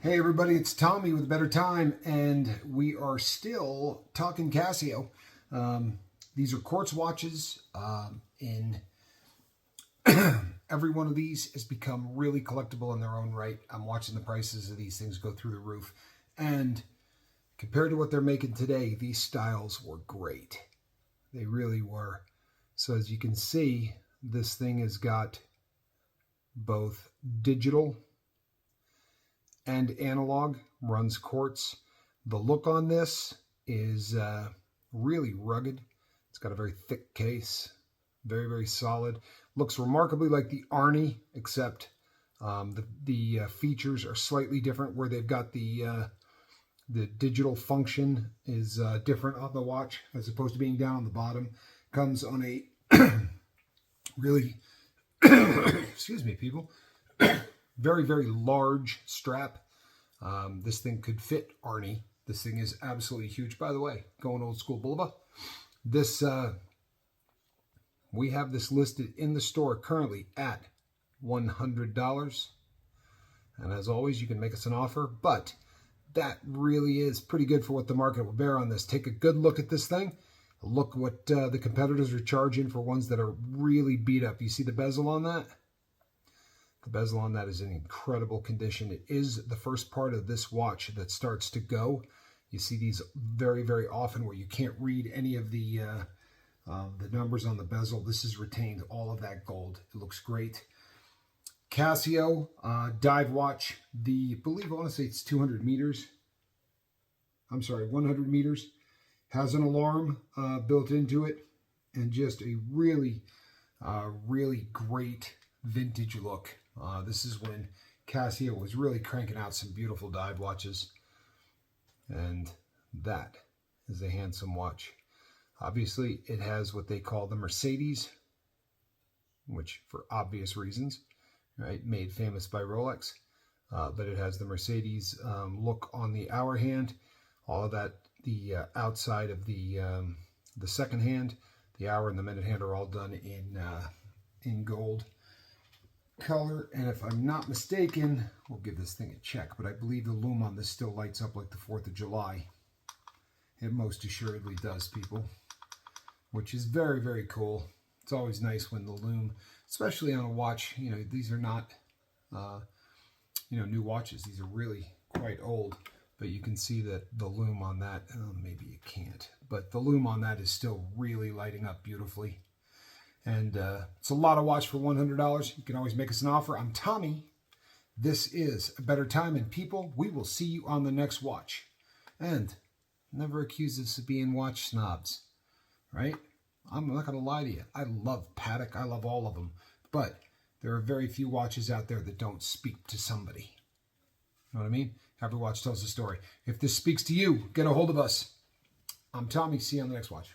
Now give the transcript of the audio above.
Hey everybody, it's Tommy with Better Time, and we are still talking Casio. These are Quartz watches. In every one of these has become really collectible in their own right. I'm watching the prices of these things go through the roof, and compared to what they're making today, these styles were great. They really were. So as you can see, this thing has got both digital and analog, runs Quartz. The look on this is really rugged. It's got a very thick case, very, very solid. Looks remarkably like the Arnie, except the features are slightly different, where they've got the digital function is different on the watch as opposed to being down on the bottom. Comes on a really, excuse me, people, very, very large strap. This thing could fit Arnie. This thing is absolutely huge. By the way, going old school Bulba. This, we have this listed in the store currently at $100. And as always, you can make us an offer, but that really is pretty good for what the market will bear on this. Take a good look at this thing. Look what the competitors are charging for ones that are really beat up. You see the bezel on that? The bezel on that is in incredible condition. It is the first part of this watch that starts to go. You see these very, very often where you can't read any of the numbers on the bezel. This has retained all of that gold. It looks great. Casio dive watch. I want to say it's 200 meters. I'm sorry, 100 meters. Has an alarm built into it, and just a really, really great vintage look. This is when Casio was really cranking out some beautiful dive watches, and that is a handsome watch. Obviously, it has what they call the Mercedes, which for obvious reasons, right, made famous by Rolex, but it has the Mercedes look on the hour hand. All of that, the outside of the second hand, the hour and the minute hand are all done in gold color. And if I'm not mistaken, we'll give this thing a check, but I believe the lume on this still lights up like the 4th of July. It most assuredly does, people, which is very, very cool. It's always nice when the lume, especially on a watch, these are not new watches. These are really quite old, but you can see that the lume on that, maybe you can't, but the lume on that is still really lighting up beautifully. And it's a lot of watch for $100. You can always make us an offer. I'm Tommy. This is A Better Time, and people, we will see you on the next watch. And never accuse us of being watch snobs, right? I'm not going to lie to you. I love Patek. I love all of them. But there are very few watches out there that don't speak to somebody. You know what I mean? Every watch tells a story. If this speaks to you, get a hold of us. I'm Tommy. See you on the next watch.